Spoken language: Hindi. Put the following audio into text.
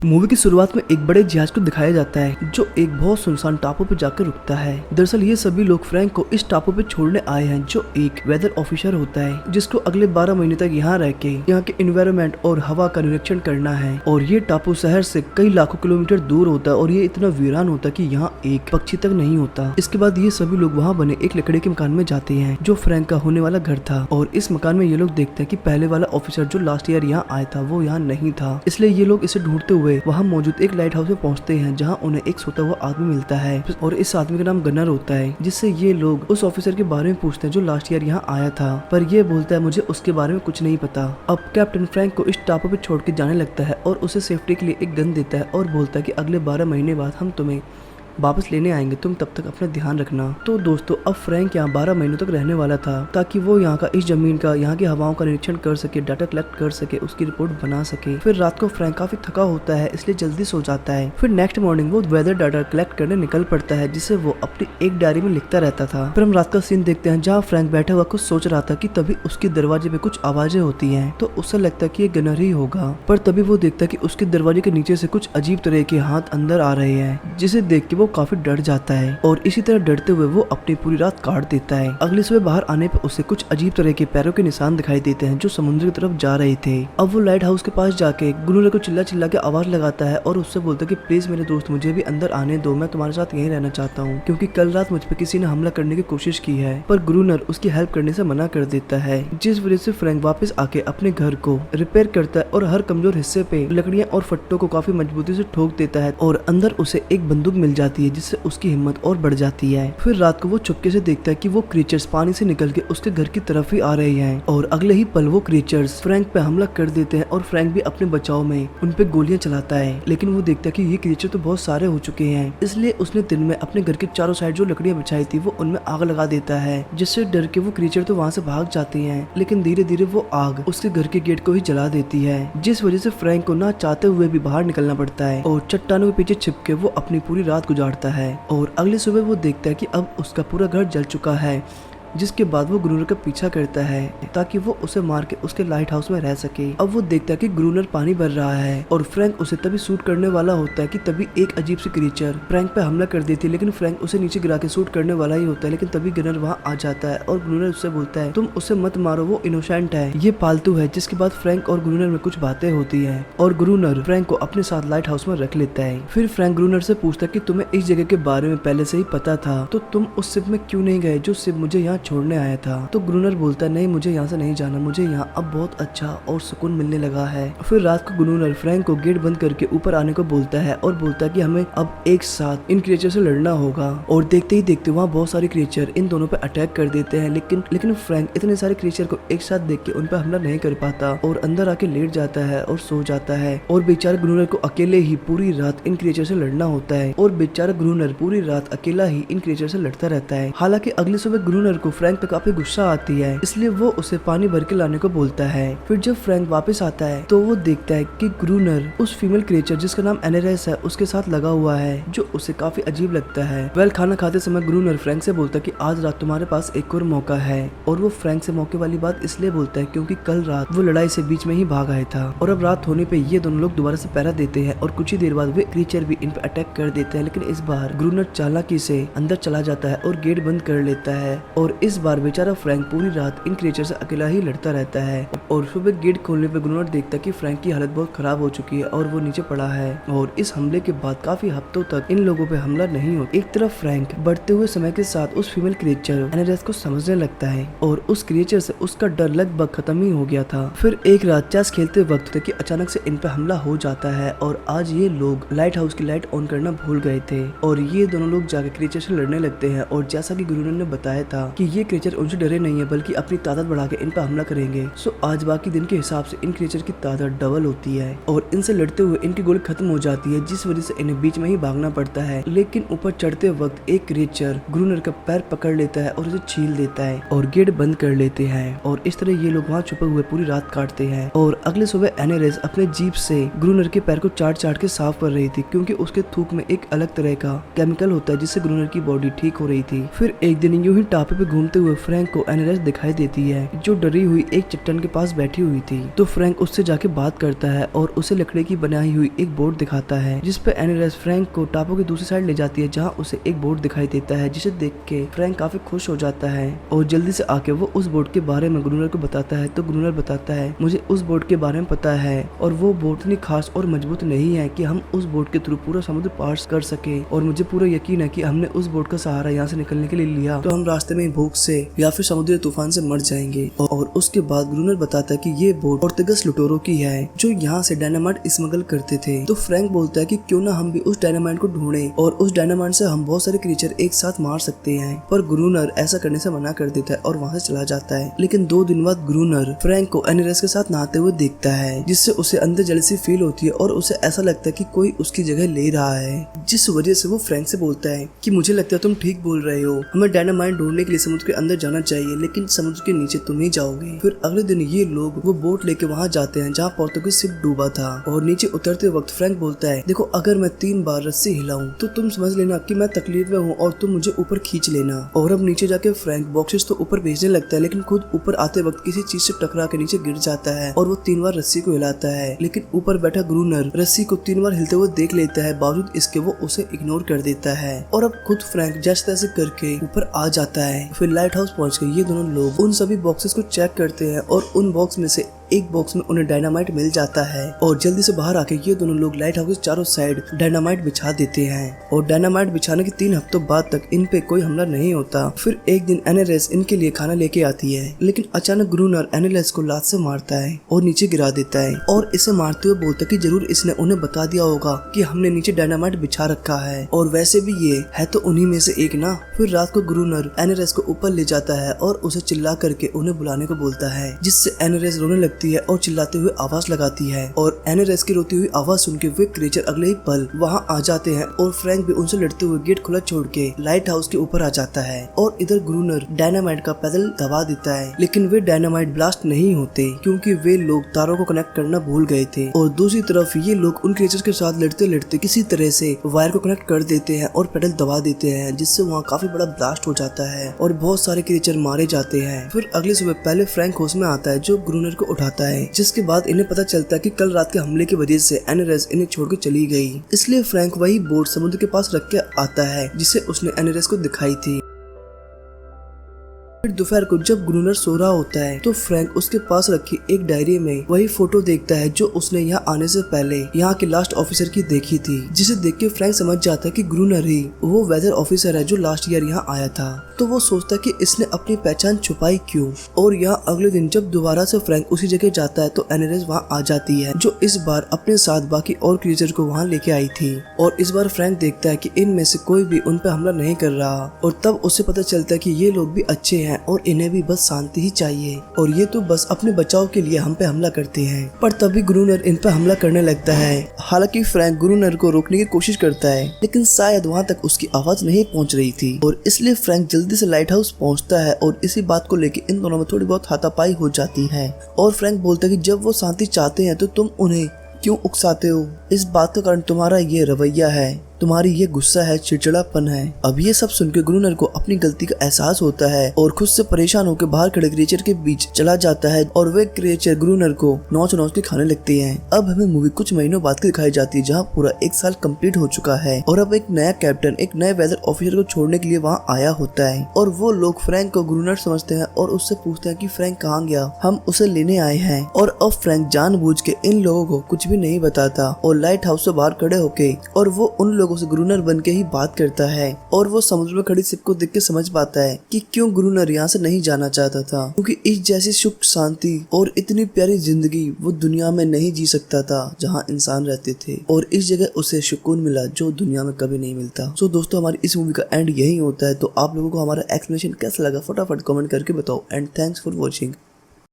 मूवी की शुरुआत में एक बड़े जहाज को दिखाया जाता है जो एक बहुत सुनसान टापू पे जाकर रुकता है। दरअसल ये सभी लोग फ्रैंक को इस टापू पे छोड़ने आए हैं, जो एक वेदर ऑफिसर होता है जिसको अगले 12 महीने तक यहाँ रह के यहाँ के एनवायरनमेंट और हवा का निरीक्षण करना है। और ये टापू शहर से कई लाखों किलोमीटर दूर होता है और ये इतना वीरान होता है कि यहाँ एक पक्षी तक नहीं होता। इसके बाद ये सभी लोग वहाँ बने एक लकड़ी के मकान में जाते हैं जो फ्रैंक का होने वाला घर था। और इस मकान में ये लोग देखते हैं कि पहले वाला ऑफिसर जो लास्ट ईयर यहाँ आया था वो यहाँ नहीं था, इसलिए ये लोग इसे ढूंढते हुए वहाँ मौजूद एक लाइट हाउस में पहुंचते हैं जहाँ उन्हें एक सोता हुआ आदमी मिलता है और इस आदमी का नाम गनर होता है, जिससे ये लोग उस ऑफिसर के बारे में पूछते हैं जो लास्ट ईयर यहाँ आया था। पर ये बोलता है मुझे उसके बारे में कुछ नहीं पता। अब कैप्टन फ्रैंक को इस टापू पे छोड़ के जाने लगता है और उसे सेफ्टी के लिए एक गन देता है और बोलता है कि अगले 12 महीने बाद हम तुम्हें वापस लेने आएंगे, तुम तब तक अपना ध्यान रखना। तो दोस्तों अब फ्रैंक यहाँ 12 महीनों तक रहने वाला था ताकि वो यहाँ का इस जमीन का यहाँ की हवाओं का निरीक्षण कर सके, डाटा कलेक्ट कर सके, उसकी रिपोर्ट बना सके। फिर रात को फ्रैंक काफी थका होता है इसलिए जल्दी सो जाता है। फिर नेक्स्ट मॉर्निंग वो वेदर डाटा कलेक्ट करने निकल पड़ता है जिसे वो अपनी एक डायरी में लिखता रहता था। फिर हम रात का सीन देखते हैं जहाँ फ्रैंक बैठा हुआ कुछ सोच रहा था कि तभी उसके दरवाजे पे कुछ आवाजें होती है। तो उसे लगता है कि ये गनर ही होगा, पर तभी वो देखता है कि उसके दरवाजे के नीचे से कुछ अजीब तरह के हाथ अंदर आ रहे हैं, जिसे देख के वो काफी डर जाता है और इसी तरह डरते हुए वो अपनी पूरी रात काट देता है। अगली सुबह बाहर आने पर उसे कुछ अजीब तरह के पैरों के निशान दिखाई देते हैं जो समुद्र की तरफ जा रहे थे। अब वो लाइट हाउस के पास जाके गुनूर को चिल्ला चिल्ला के आवाज लगाता है और उससे बोलता है कि प्लीज मेरे दोस्त मुझे भी अंदर आने दो, मैं तुम्हारे साथ यहीं रहना चाहता हूँ क्योंकि कल रात मुझ पर किसी ने हमला करने की कोशिश की है। पर गुनूर उसकी हेल्प करने से मना कर देता है, जिस वजह से फ्रैंक वापस आके अपने घर को रिपेयर करता है और हर कमजोर हिस्से पे लकड़ियां और फट्टों को काफी मजबूती से ठोक देता है और अंदर उसे एक बंदूक मिल जाती है जिससे उसकी हिम्मत और बढ़ जाती है। फिर रात को वो चुपके से देखता है कि वो क्रीचर्स पानी से निकल के उसके घर की तरफ ही आ रहे हैं और अगले ही पल वो क्रीचर्स फ्रैंक पे हमला कर देते हैं और फ्रैंक भी अपने बचाव में उन पे गोलियां चलाता है। लेकिन वो देखता है कि ये क्रीचर तो बहुत सारे हो चुके हैं, इसलिए उसने दिन में अपने घर के चारों साइड जो लकड़ियां बिछाई थी वो उनमें आग लगा देता है, जिससे डर के वो क्रीचर तो वहाँ से भाग जाते हैं। लेकिन धीरे धीरे वो आग उसके घर के गेट को ही जला देती है, जिस वजह से फ्रैंक को ना चाहते हुए भी बाहर निकलना पड़ता है और चट्टानों के पीछे छिप के वो अपनी पूरी रात गुजारता है। और अगली सुबह वो देखता है कि अब उसका पूरा घर जल चुका है, जिसके बाद वो ग्रूनर का पीछा करता है ताकि वो उसे मार के उसके लाइट हाउस में रह सके। अब वो देखता है कि ग्रूनर पानी भर रहा है और फ्रैंक उसे तभी शूट करने वाला होता है कि तभी एक अजीब सी क्रीचर फ्रैंक पे हमला कर देती है। लेकिन फ्रैंक उसे नीचे गिरा के शूट करने वाला ही होता है, लेकिन तभी गनर वहाँ आ जाता है और ग्रूनर उससे बोलता है तुम उसे मत मारो, वो इनोसेंट है, ये पालतू है। जिसके बाद फ्रैंक और ग्रूनर में कुछ बातें होती है और ग्रूनर फ्रैंक को अपने साथ लाइट हाउस में रख लेता है। फिर फ्रैंक ग्रूनर से पूछता है कि तुम्हें इस जगह के बारे में पहले से ही पता था, तो तुम उस शिप में क्यों नहीं गए जो शिप मुझे यहाँ छोड़ने आया था। तो ग्रूनर बोलता है नहीं, मुझे यहाँ से नहीं जाना, मुझे यहाँ अब बहुत अच्छा और सुकून मिलने लगा है। फिर रात को ग्रूनर फ्रैंक को गेट बंद करके ऊपर आने को बोलता है और बोलता है कि हमें अब एक साथ इन क्रिएचर से लड़ना होगा। और देखते ही देखते वहाँ बहुत सारे क्रिएचर इन दोनों पे अटैक कर देते हैं, लेकिन फ्रैंक इतने सारे क्रिएचर को एक साथ देख के उन पर हमला नहीं कर पाता और अंदर आके लेट जाता है और सो जाता है। और बेचारा ग्रूनर को अकेले ही पूरी रात इन क्रिएचर से लड़ना होता है और बेचारा ग्रूनर पूरी रात अकेला ही इन क्रिएचर से लड़ता रहता है। हालांकि अगली सुबह ग्रूनर को फ्रैंक पे काफी गुस्सा आती है, इसलिए वो उसे पानी भर के लाने को बोलता है। फिर जब फ्रैंक वापस आता है तो वो देखता है कि ग्रूनर उस फीमेल क्रिएचर जिसका नाम एनेरेस है उसके साथ लगा हुआ है, जो उसे काफी अजीब लगता है। खाना खाते समय ग्रूनर फ्रैंक से बोलता है कि आज रात तुम्हारे पास एक और मौका है। और वो फ्रैंक से मौके वाली बात इसलिए बोलता है क्योंकि कल रात वो लड़ाई से बीच में ही भाग आया था और अब रात होने पे ये दोनों लोग दोबारा से पहरा देते हैं और कुछ ही देर बाद वे क्रिएचर भी इन पे अटैक कर देते हैं। लेकिन इस बार ग्रूनर चालाकी से अंदर चला जाता है और गेट बंद कर लेता है और इस बार बेचारा फ्रैंक पूरी रात इन क्रिएचर से अकेला ही लड़ता रहता है। और सुबह गेट खोलने पे ग्रूनर देखता है कि फ्रैंक की हालत बहुत खराब हो चुकी है और वो नीचे पड़ा है। और इस हमले के बाद काफी हफ्तों तक इन लोगों पे हमला नहीं होता। एक तरफ फ्रैंक बढ़ते हुए समय के साथ उस फीमेल क्रिएचर एनेरेस को समझने लगता है और उस क्रिएचर से उसका डर लगभग खत्म ही हो गया था। फिर एक रात चेस खेलते वक्त कि अचानक से इन पे हमला हो जाता है और आज ये लोग लाइट हाउस की लाइट ऑन करना भूल गए थे और ये दोनों लोग जाके क्रिएचर से लड़ने लगते हैं। और जैसा कि ग्रूनर ने बताया था कि ये क्रिएचर उनसे डरे नहीं है बल्कि अपनी ताकत बढ़ा के इन पर हमला करेंगे। सो आज बाकी दिन के हिसाब से इन क्रिएचर की ताकत डबल होती है और इनसे लड़ते हुए इनकी गोली खत्म हो जाती है, जिस वजह से इन्हें बीच में ही भागना पड़ता है। लेकिन ऊपर चढ़ते वक्त एक क्रिएचर ग्रूनर का पैर पकड़ लेता है और उसे छील देता है और गेट बंद कर लेते हैं। और इस तरह ये लोग वहाँ छुपे हुए पूरी रात काटते हैं। और अगले सुबह एनेरेस अपने जीप से ग्रूनर के पैर को चाट चाट के साफ कर रही थी क्योंकि उसके थूक में एक अलग तरह का केमिकल होता है जिससे ग्रूनर की बॉडी ठीक हो रही थी। फिर एक दिन यूं ही टापे पे घूमते हुए फ्रैंक को एनेरेस दिखाई देती है, जो डरी हुई एक चट्टान के पास बैठी हुई थी। तो फ्रैंक उससे जाके बात करता है और उसे लकड़ी की बनाई हुई एक बोर्ड दिखाता है, जिस पे एनेरेस फ्रैंक को टापू की दूसरी साइड ले जाती है, जहाँ उसे एक बोर्ड दिखाई देता है, जिसे देख के फ्रैंक काफी खुश हो जाता है और जल्दी से आके वो उस बोर्ड के बारे में गुनर को बताता है। तो गुनर बताता है, मुझे उस बोर्ड के बारे में पता है और वो बोर्ड इतनी खास और मजबूत नहीं है कि हम उस बोर्ड के थ्रू पूरा समुद्र पार कर सके, और मुझे पूरा यकीन है कि हमने उस बोर्ड का सहारा यहाँ से निकलने के लिए लिया तो हम रास्ते में भूख से या फिर समुद्री तूफान से मर जाएंगे। और उसके बाद गुनर बताता है कि ये बोर्ड पोर्तुगीज लुटेरों की है जो यहाँ से डायनामाइट स्मगल करते थे। तो फ्रैंक बोलता है कि क्यों ना हम भी उस डायनामाइट को ढूंढें और उस डायनामाइट से हम बहुत सारे क्रीचर एक साथ मार सकते हैं, पर गुनर ऐसा करने से मना कर देता है और वहाँ से चला जाता है। लेकिन 2 दिन बाद गुनर फ्रैंक को एनेरेस के साथ नहाते हुए देखता है, जिससे उसे अंदर जेलसी फील होती है और उसे ऐसा लगता है कि कोई उसकी जगह ले रहा है, जिस वजह से वो फ्रैंक से बोलता है कि मुझे लगता है तुम ठीक बोल रहे हो, हमें डायनामाइट ढूंढने के लिए समुद्र के अंदर जाना चाहिए, लेकिन समुद्र के नीचे तुम ही जाओगे। फिर अगले दिन ये लोग वो बोट लेके वहाँ जाते हैं जहाँ पोर्तुगीज शिप डूबा था, और नीचे उतरते वक्त फ्रैंक बोलता है, देखो अगर मैं 3 बार रस्सी हिलाऊं तो तुम समझ लेना कि मैं तकलीफ में हूँ और तुम मुझे ऊपर खींच लेना। और अब नीचे जाके फ्रैंक बॉक्सेस तो ऊपर भेजने लगता है, लेकिन खुद ऊपर आते वक्त किसी चीज से टकरा के नीचे गिर जाता है और वो 3 बार रस्सी को हिलाता है, लेकिन ऊपर बैठा गुनर रस्सी को 3 बार हिलते हुए देख लेता है, बावजूद इसके वो उसे इग्नोर कर देता है। और अब खुद फ्रैंक जैसे तैसे करके ऊपर आ जाता है। फिर लाइट हाउस पहुँच के ये दोनों लोग उन सभी बॉक्सेस को चेक करते हैं और उन बॉक्स में से एक बॉक्स में उन्हें डायनामाइट मिल जाता है, और जल्दी से बाहर आके ये दोनों लोग लाइट हाउस के चारों साइड डायनामाइट बिछा देते हैं। और डायनामाइट बिछाने के 3 हफ्तों बाद तक इन पे कोई हमला नहीं होता। फिर एक दिन एनेरेस इनके लिए खाना लेके आती है, लेकिन अचानक गुनर एनेरेस को लात से मारता है और नीचे गिरा देता है, और इसे मारते हुए बोलता कि जरूर इसने उन्हें बता दिया होगा कि हमने नीचे डायनामाइट बिछा रखा है, और वैसे भी ये है तो उन्हीं में से एक ना। फिर रात को गुनर एनेरेस को ऊपर ले जाता है और उसे चिल्ला करके उन्हें बुलाने को बोलता है, जिससे एनेरेस रोने लगती है और चिल्लाते हुए आवाज लगाती है। और एनेरेस की रोती हुई आवाज सुन के वे क्रीचर अगले ही पल वहाँ आ जाते हैं, और फ्रैंक भी उनसे लड़ते हुए गेट खुला छोड़ के लाइट हाउस के ऊपर आ जाता है। और इधर गुनर डायनामाइट का पैदल दबा देता है, लेकिन वे डायनामाइट ब्लास्ट नहीं होते क्योंकि वे लोग तारों को कनेक्ट करना भूल गए थे। और दूसरी तरफ ये लोग उन क्रीचर के साथ लड़ते लड़ते किसी तरह से वायर को कनेक्ट कर देते हैं और पैडल दबा देते हैं, जिससे वहाँ काफी बड़ा ब्लास्ट हो जाता है और बहुत सारे क्रीचर मारे जाते हैं। फिर अगली सुबह पहले फ्रैंक होश में आता है, जो गुनर को उठाता है, जिसके बाद इन्हें पता चलता है कि कल रात के हमले की वजह से एनेरेस इन्हें छोड़कर चली गई। इसलिए फ्रैंक वही बोट समुद्र के पास रख के आता है जिसे उसने एनेरेस को दिखाई थी। फिर दोपहर को जब गुनर सो रहा होता है तो फ्रैंक उसके पास रखी एक डायरी में वही फोटो देखता है जो उसने यहाँ आने से पहले यहाँ के लास्ट ऑफिसर की देखी थी, जिसे देख के फ्रैंक समझ जाता है कि गुनर ही वो वेदर ऑफिसर है जो लास्ट ईयर यहाँ आया था। तो वो सोचता है कि इसने अपनी पहचान छुपाई क्यों। और यहाँ अगले दिन जब दोबारा से फ्रैंक उसी जगह जाता है तो एनेरेस वहाँ आ जाती है, जो इस बार अपने साथ बाकी और क्रीचर को वहाँ लेके आई थी। और इस बार फ्रैंक देखता है कि इनमें से कोई भी उन पर हमला नहीं कर रहा, और तब उसे पता चलता है कि ये लोग भी अच्छे हैं और इन्हें भी बस शांति ही चाहिए, और ये तो बस अपने बचाव के लिए हम पे हमला करते हैं। पर तभी गुनर इन पे हमला करने लगता है। हालांकि फ्रैंक गुनर को रोकने की कोशिश करता है, लेकिन शायद वहाँ तक उसकी आवाज नहीं पहुँच रही थी, और इसलिए फ्रैंक जल्दी से लाइट हाउस पहुँचता है। और इसी बात को लेकर इन दोनों में थोड़ी बहुत हाथापाई हो जाती है, और फ्रैंक बोलता है कि जब वो शांति चाहते हैं तो तुम उन्हें क्यों उकसाते हो? इस बात का कारण तुम्हारा ये रवैया है, तुम्हारी ये गुस्सा है, चिड़चिड़ापन है। अब ये सब सुनकर गुनर को अपनी गलती का एहसास होता है और खुद से परेशान होकर बाहर खड़े क्रिएचर के बीच चला जाता है, और वे क्रिएचर गुनर को नोच नोच के खाने लगते हैं। अब हमें मूवी कुछ महीनों बाद की दिखाई जाती है, जहाँ पूरा 1 साल कंप्लीट हो चुका है, और अब एक नया कैप्टन एक नए वेदर ऑफिसर को छोड़ने के लिए वहाँ आया होता है। और वो लोग फ्रैंक को गुनर समझते हैं और उससे पूछते हैं कि फ्रैंक कहाँ गया, हम उसे लेने आए हैं। और अब फ्रैंक जानबूझ के इन लोगों को कुछ भी नहीं बताता और लाइट हाउस से बाहर खड़े होके और वो उन लोगों से गुनर बन के ही बात करता है। और वो समुद्र में खड़ी शिप को देख के समझ पाता है कि क्यों गुनर यहाँ से नहीं जाना चाहता था, क्योंकि इस जैसी सुख शांति और इतनी प्यारी जिंदगी वो दुनिया में नहीं जी सकता था जहाँ इंसान रहते थे, और इस जगह उसे सुकून मिला जो दुनिया में कभी नहीं मिलता। सो दोस्तों, हमारी इस मूवी का एंड यही होता है। तो आप लोगों को हमारा एक्सप्लेनेशन कैसा लगा फटाफट कमेंट करके बताओ, एंड थैंक्स फॉर वॉचिंग।